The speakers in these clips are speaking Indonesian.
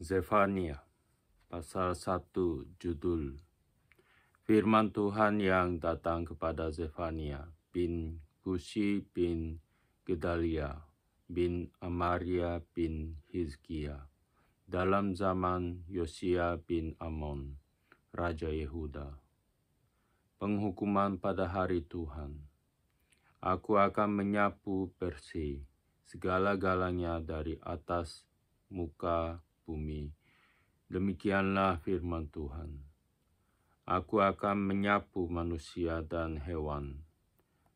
Zefania, pasal 1, judul Firman Tuhan yang datang kepada Zefania bin Kushi bin Gedalia bin Amaria bin Hizkia dalam zaman Yosia bin Amon, Raja Yehuda. Penghukuman pada hari Tuhan. Aku akan menyapu bersih segala-galanya dari atas muka bumi. Demikianlah firman Tuhan. Aku akan menyapu manusia dan hewan.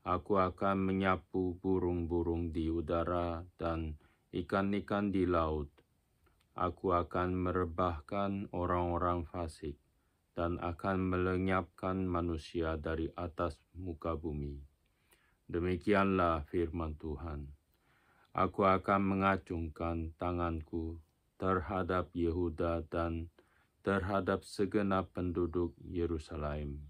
Aku akan menyapu burung-burung di udara dan ikan-ikan di laut. Aku akan merebahkan orang-orang fasik dan akan melenyapkan manusia dari atas muka bumi. Demikianlah firman Tuhan. Aku akan mengacungkan tanganku terhadap Yehuda dan terhadap segenap penduduk Yerusalem.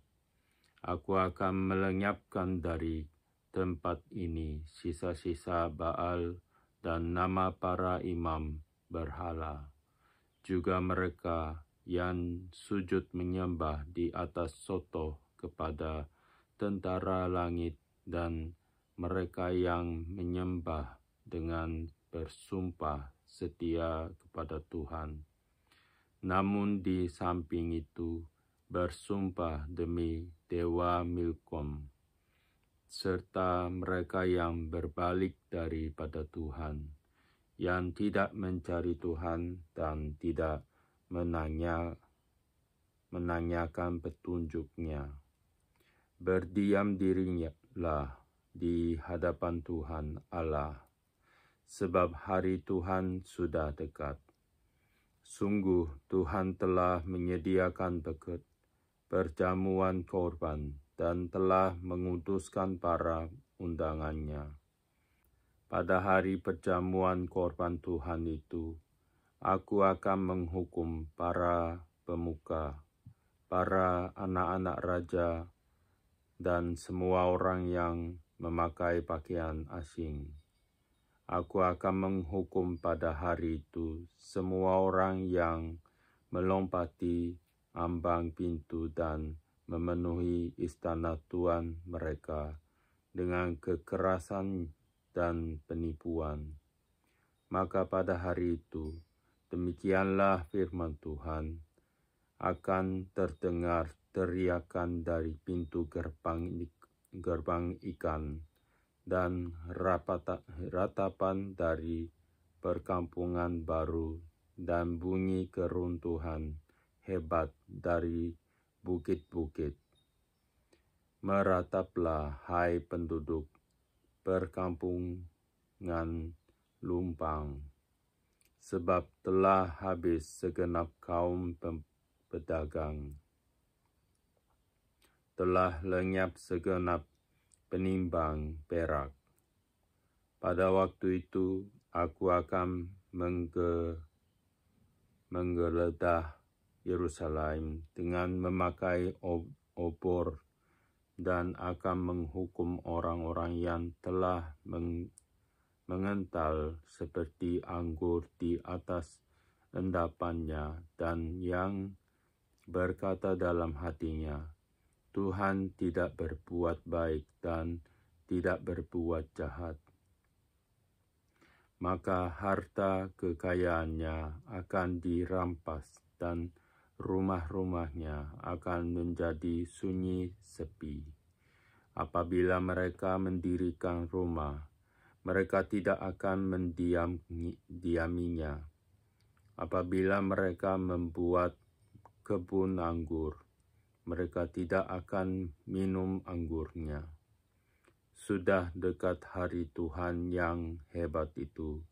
Aku akan melenyapkan dari tempat ini sisa-sisa Baal dan nama para imam berhala, juga mereka yang sujud menyembah di atas sotoh kepada tentara langit dan mereka yang menyembah dengan bersumpah setia kepada Tuhan. Namun di samping itu bersumpah demi Dewa Milkom, serta mereka yang berbalik daripada Tuhan, yang tidak mencari Tuhan dan tidak menanyakan petunjuknya. Berdiam dirilah di hadapan Tuhan Allah, sebab hari Tuhan sudah dekat. Sungguh Tuhan telah menyediakan perjamuan korban dan telah mengutuskan para undangannya. Pada hari perjamuan korban Tuhan itu, aku akan menghukum para pemuka, para anak-anak raja, dan semua orang yang memakai pakaian asing. Aku akan menghukum pada hari itu semua orang yang melompati ambang pintu dan memenuhi istana tuan mereka dengan kekerasan dan penipuan. Maka pada hari itu, demikianlah firman Tuhan, akan terdengar teriakan dari pintu gerbang ikan, dan ratapan dari perkampungan baru, dan bunyi keruntuhan hebat dari bukit-bukit. Merataplah, hai penduduk perkampungan lumpang, sebab telah habis segenap kaum pedagang. Telah lenyap segenap penimbang perak. Pada waktu itu aku akan menggeledah Yerusalem dengan memakai obor dan akan menghukum orang-orang yang telah mengental seperti anggur di atas endapannya dan yang berkata dalam hatinya, Tuhan tidak berbuat baik dan tidak berbuat jahat. Maka harta kekayaannya akan dirampas dan rumah-rumahnya akan menjadi sunyi sepi. Apabila mereka mendirikan rumah, mereka tidak akan mendiaminya. Apabila mereka membuat kebun anggur, mereka tidak akan minum anggurnya. Sudah dekat hari Tuhan yang hebat itu.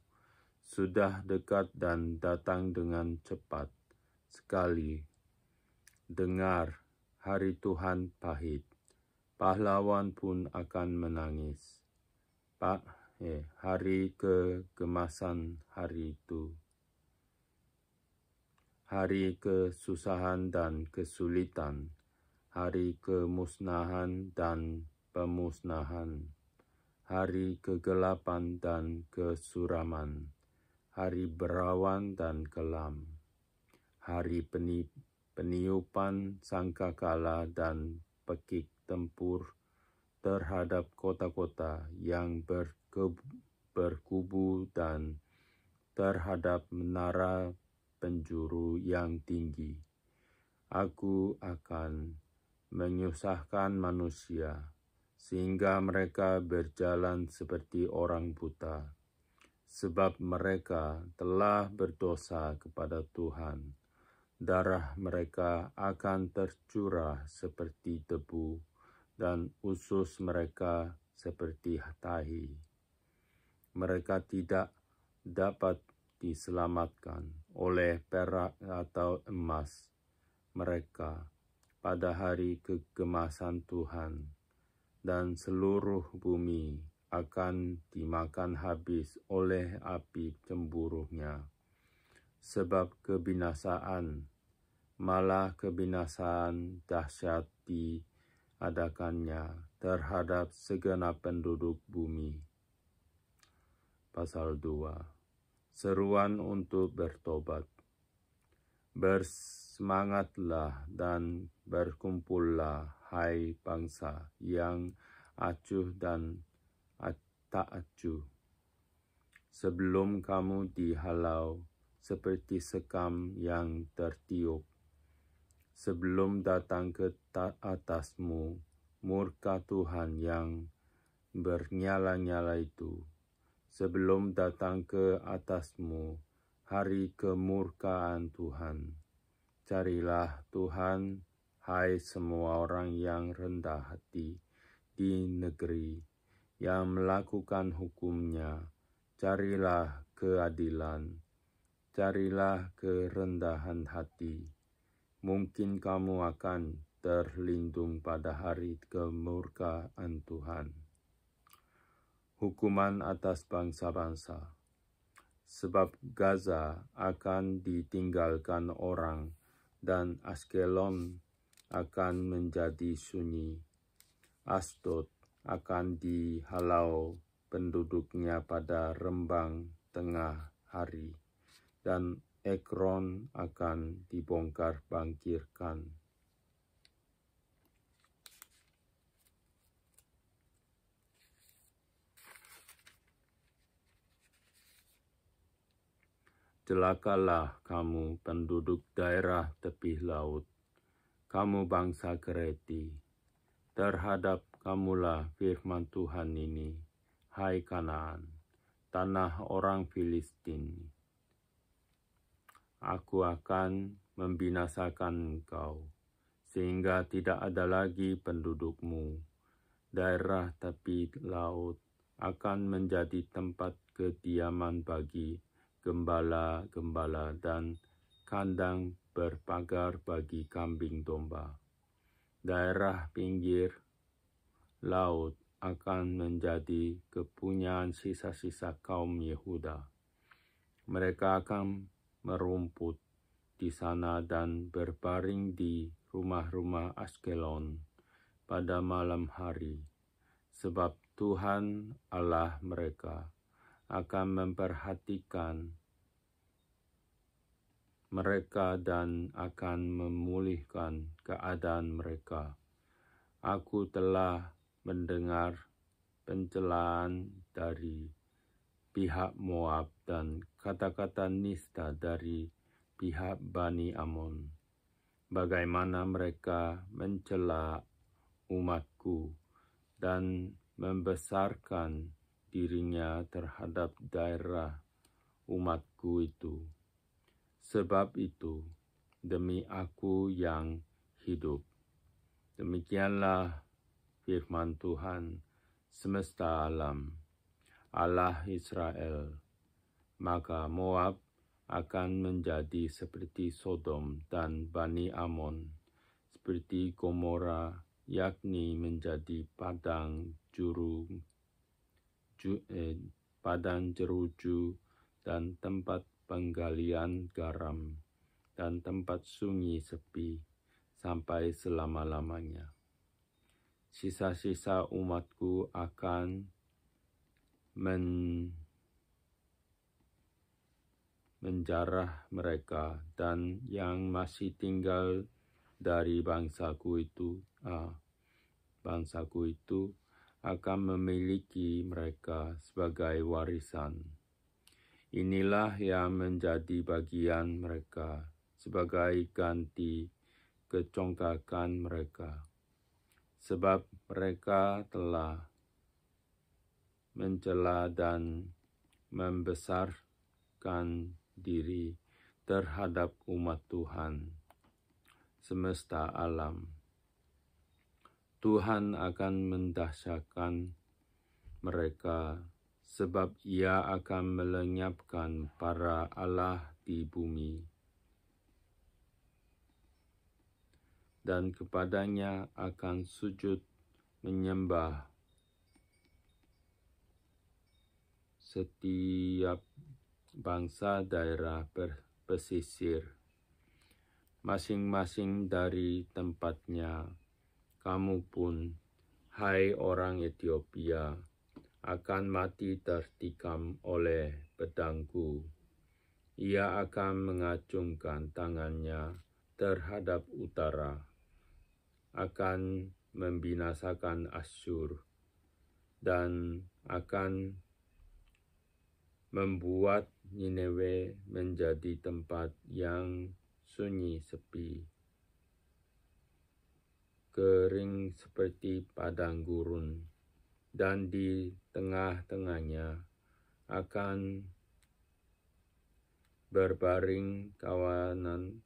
Sudah dekat dan datang dengan cepat sekali. Dengar, hari Tuhan pahit. Pahlawan pun akan menangis. Hari kegemasan hari itu. Hari kesusahan dan kesulitan. Hari kemusnahan dan pemusnahan, hari kegelapan dan kesuraman, hari berawan dan kelam, hari peniupan sangkakala dan pekik tempur terhadap kota-kota yang berkubu dan terhadap menara penjuru yang tinggi. Aku akan menyusahkan manusia, sehingga mereka berjalan seperti orang buta, sebab mereka telah berdosa kepada Tuhan. Darah mereka akan tercurah seperti debu, dan usus mereka seperti tahi. Mereka tidak dapat diselamatkan oleh perak atau emas mereka pada hari kegemasan Tuhan, dan seluruh bumi akan dimakan habis oleh api cemburunya. Sebab kebinasaan, malah kebinasaan dahsyat diadakannya terhadap segenap penduduk bumi. Pasal 2. Seruan untuk bertobat. Bersemangatlah dan berkumpullah, hai bangsa yang acuh dan tak acuh, sebelum kamu dihalau seperti sekam yang tertiup, sebelum datang ke atasmu murka Tuhan yang bernyala-nyala itu, sebelum datang ke atasmu hari kemurkaan Tuhan. Carilah Tuhan, hai semua orang yang rendah hati di negeri, yang melakukan hukum-Nya. Carilah keadilan, carilah kerendahan hati. Mungkin kamu akan terlindung pada hari kemurkaan Tuhan. Hukuman atas bangsa-bangsa. Sebab Gaza akan ditinggalkan orang, dan Askelon akan menjadi sunyi. Asdod akan dihalau penduduknya pada rembang tengah hari, dan Ekron akan dibongkar bangkirkan. Celakalah kamu penduduk daerah tepi laut, kamu bangsa Kreti. Terhadap kamulah firman Tuhan ini, hai Kanaan, tanah orang Filistin. Aku akan membinasakan engkau, sehingga tidak ada lagi pendudukmu. Daerah tepi laut akan menjadi tempat kediaman bagi gembala-gembala dan kandang berpagar bagi kambing domba. Daerah pinggir laut akan menjadi kepunyaan sisa-sisa kaum Yehuda. Mereka akan merumput di sana dan berbaring di rumah-rumah Askelon pada malam hari, sebab Tuhan Allah mereka akan memperhatikan mereka dan akan memulihkan keadaan mereka. Aku telah mendengar pencelaan dari pihak Moab dan kata-kata nista dari pihak Bani Amon, bagaimana mereka mencela umatku dan membesarkan dirinya terhadap daerah umatku itu. Sebab itu, demi aku yang hidup, demikianlah firman Tuhan semesta alam, Allah Israel, maka Moab akan menjadi seperti Sodom dan Bani Amon, seperti Gomora, yakni menjadi padang jeruju dan tempat penggalian garam dan tempat sunyi sepi sampai selama-lamanya. Sisa-sisa umatku akan menjarah mereka, dan yang masih tinggal dari bangsaku itu akan memiliki mereka sebagai warisan. Inilah yang menjadi bagian mereka sebagai ganti kecongkakan mereka, sebab mereka telah mencela dan membesarkan diri terhadap umat Tuhan semesta alam. Tuhan akan mendahsyatkan mereka, sebab Ia akan melenyapkan para allah di bumi, dan kepadanya akan sujud menyembah setiap bangsa daerah pesisir, masing-masing dari tempatnya. Kamu pun, hai orang Ethiopia, akan mati tertikam oleh pedangku. Ia akan mengacungkan tangannya terhadap utara, akan membinasakan Asyur, dan akan membuat Nineve menjadi tempat yang sunyi sepi, kering seperti padang gurun, dan di tengah-tengahnya akan berbaring kawanan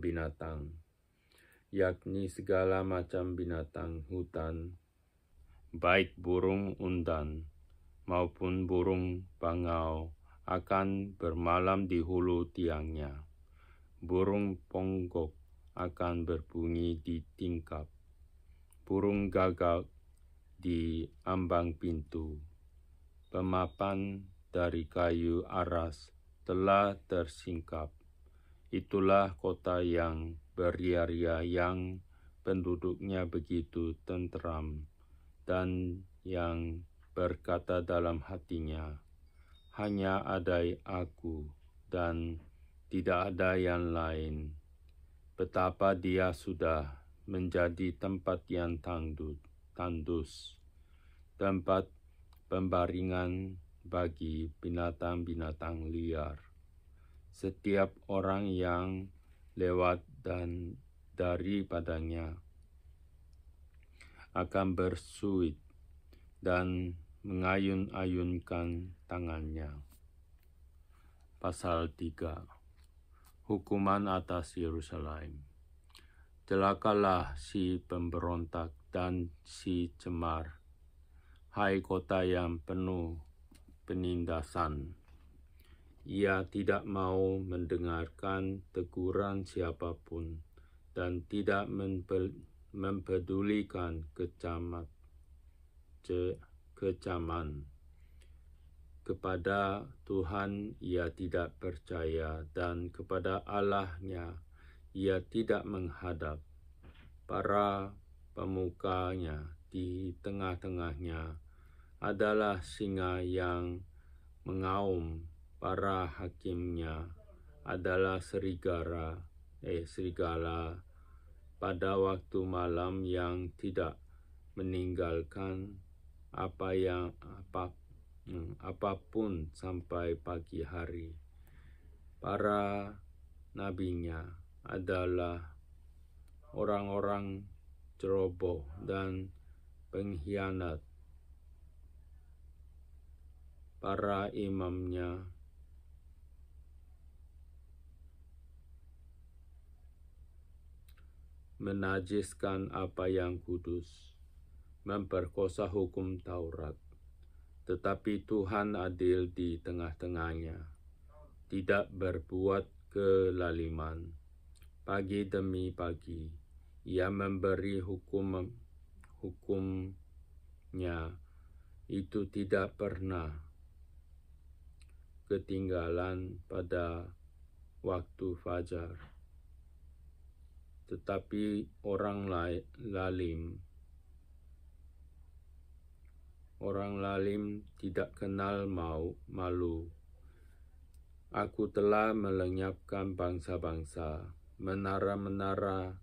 binatang, yakni segala macam binatang hutan, baik burung undan maupun burung bangau akan bermalam di hulu tiangnya. Burung ponggok akan berbunyi di tingkap, burung gagak di ambang pintu. Pemapan dari kayu aras telah tersingkap. Itulah kota yang beria-ria, yang penduduknya begitu tenteram, dan yang berkata dalam hatinya, hanya ada aku dan tidak ada yang lain. Betapa dia sudah menjadi tempat yang tandus, tempat pembaringan bagi binatang-binatang liar. Setiap orang yang lewat dan daripadanya akan bersuit dan mengayun-ayunkan tangannya. Pasal 3. Hukuman atas Yerusalem. Celakalah si pemberontak dan si cemar, hai kota yang penuh penindasan. Ia tidak mau mendengarkan teguran siapapun dan tidak mempedulikan kecaman. Kepada Tuhan ia tidak percaya, dan kepada Allahnya ia tidak menghadap. Para pemukanya di tengah-tengahnya adalah singa yang mengaum, para hakimnya adalah serigala pada waktu malam yang tidak meninggalkan apapun sampai pagi hari. Para nabinya adalah orang-orang ceroboh dan pengkhianat. Para imamnya menajiskan apa yang kudus, memperkosa hukum Taurat. Tetapi Tuhan adil di tengah-tengahnya, tidak berbuat kelaliman. Pagi demi pagi, ia memberi hukumnya, itu tidak pernah ketinggalan pada waktu fajar. Tetapi orang orang lalim tidak kenal malu. Aku telah melenyapkan bangsa-bangsa, menara-menara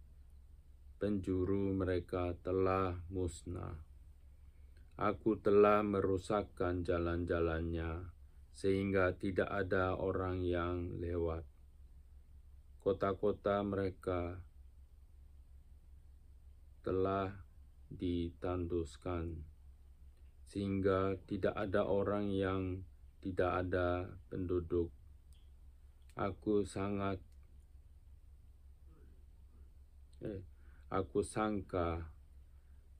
penjuru mereka telah musnah. Aku telah merusakkan jalan-jalannya, sehingga tidak ada orang yang lewat. Kota-kota mereka telah ditanduskan, sehingga tidak ada orang yang tidak ada penduduk. Aku sangka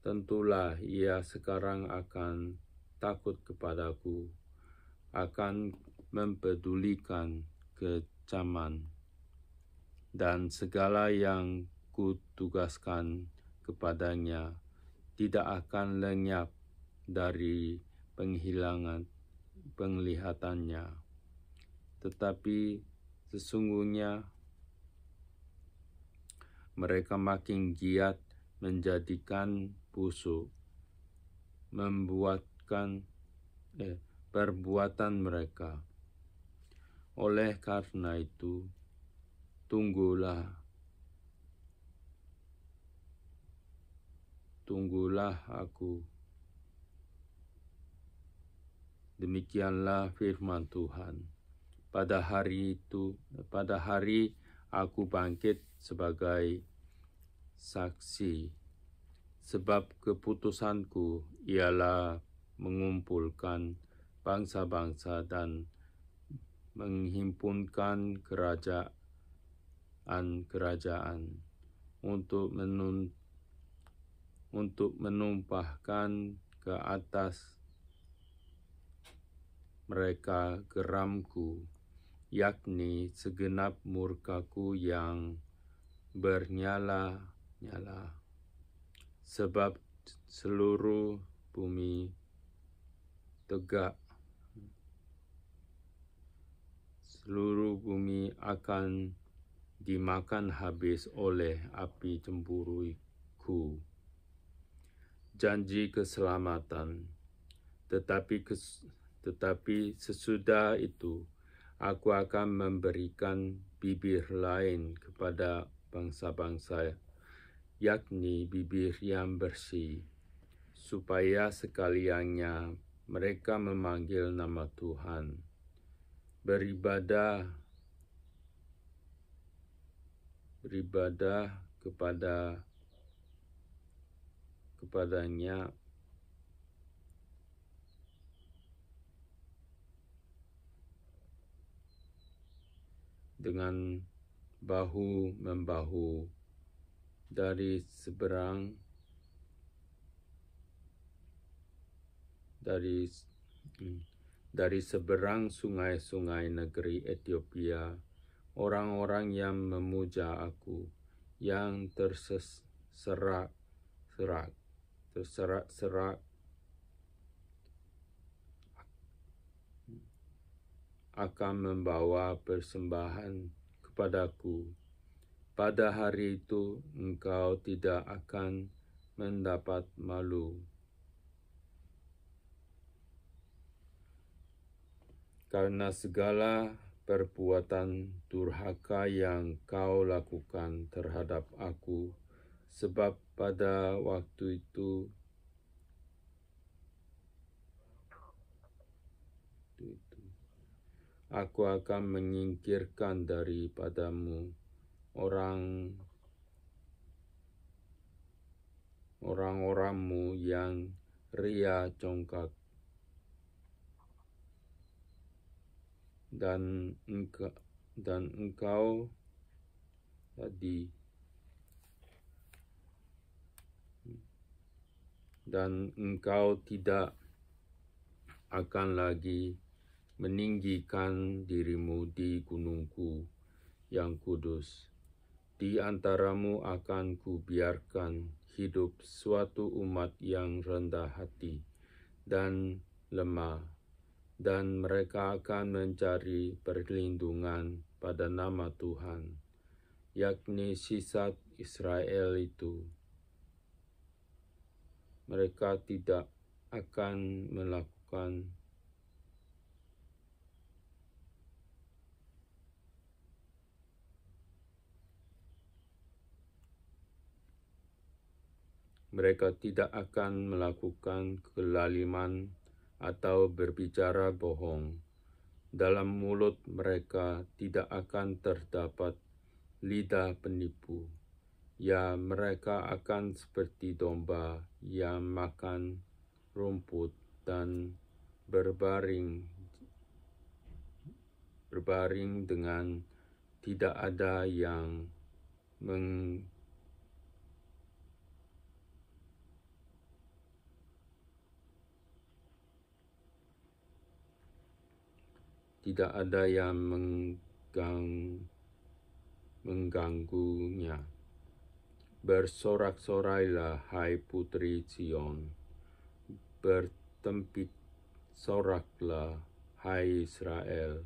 tentulah ia sekarang akan takut kepadaku, akan mempedulikan kecaman, dan segala yang kutugaskan kepadanya tidak akan lenyap dari penglihatannya. Tetapi sesungguhnya mereka makin giat menjadikan busuk, perbuatan mereka. Oleh karena itu, tunggulah aku. Demikianlah firman Tuhan. Pada hari aku bangkit sebagai saksi, sebab keputusanku ialah mengumpulkan bangsa-bangsa dan menghimpunkan kerajaan untuk menumpahkan ke atas mereka geramku, yakni segenap murkaku yang bernyala-nyala. Sebab seluruh bumi akan dimakan habis oleh api cemburuku. Janji keselamatan, tetapi sesudah itu aku akan memberikan bibir lain kepada bangsa-bangsa, yakni bibir yang bersih, supaya sekaliannya mereka memanggil nama Tuhan, beribadah kepadanya dengan bahu-membahu dari seberang sungai-sungai negeri Ethiopia, orang-orang yang memuja aku, yang terserak-serak akan membawa persembahan kepadaku. Pada hari itu engkau tidak akan mendapat malu, karena segala perbuatan durhaka yang kau lakukan terhadap aku, sebab pada waktu itu aku akan menyingkirkan daripadamu orang-orangmu yang ria congkak, dan engkau tidak akan lagi meninggikan dirimu di gunungku yang kudus. Di antaramu akan kubiarkan hidup suatu umat yang rendah hati dan lemah, dan mereka akan mencari perlindungan pada nama Tuhan, yakni sisat Israel itu. Mereka tidak akan melakukan kelaliman atau berbicara bohong. Dalam mulut mereka tidak akan terdapat lidah penipu. Ya, mereka akan seperti domba yang makan rumput dan berbaring dengan tidak ada yang mengganggunya. Bersorak-sorailah, hai putri Sion. Bertempit soraklah, hai Israel.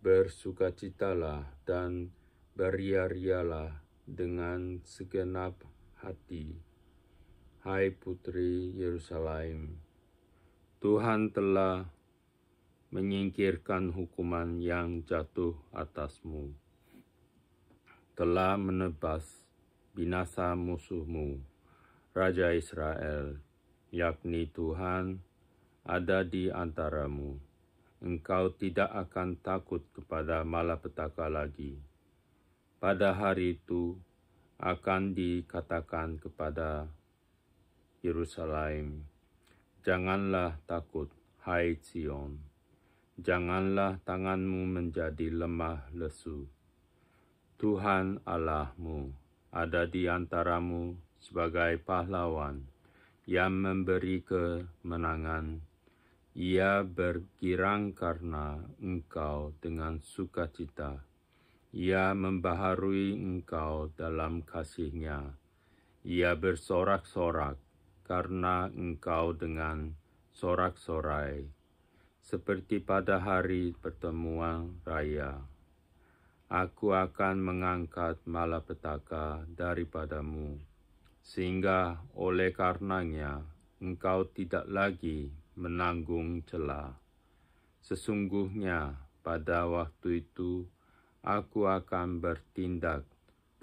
Bersukacitalah dan beria-rialah dengan segenap hati, hai putri Yerusalem. Tuhan telah menyingkirkan hukuman yang jatuh atasmu, telah menebas binasa musuhmu, Raja Israel, yakni Tuhan, ada di antaramu. Engkau tidak akan takut kepada malapetaka lagi. Pada hari itu akan dikatakan kepada Yerusalem, janganlah takut, hai Sion. Janganlah tanganmu menjadi lemah lesu. Tuhan Allahmu ada di antaramu sebagai pahlawan yang memberi kemenangan. Ia bergirang karena engkau dengan sukacita. Ia membaharui engkau dalam kasih-Nya. Ia bersorak-sorak karena engkau dengan sorak-sorai, seperti pada hari pertemuan raya. Aku akan mengangkat malapetaka daripadamu, sehingga oleh karenanya engkau tidak lagi menanggung cela. Sesungguhnya pada waktu itu aku akan bertindak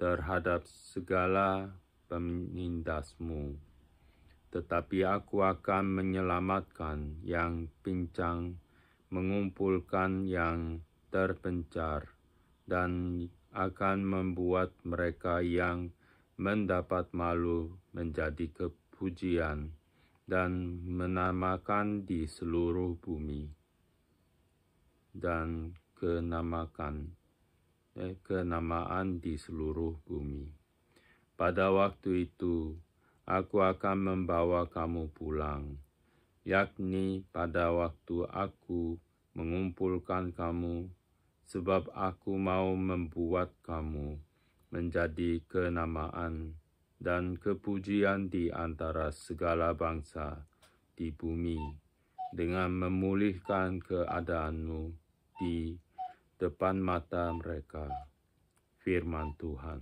terhadap segala penindasmu, tetapi aku akan menyelamatkan yang pincang, mengumpulkan yang terpencar, dan akan membuat mereka yang mendapat malu menjadi kepujian dan menamakan di seluruh bumi, dan kenamaan di seluruh bumi. Pada waktu itu aku akan membawa kamu pulang, yakni pada waktu aku mengumpulkan kamu, sebab aku mau membuat kamu menjadi kenamaan dan kepujian di antara segala bangsa di bumi, dengan memulihkan keadaanmu di depan mata mereka. Firman Tuhan.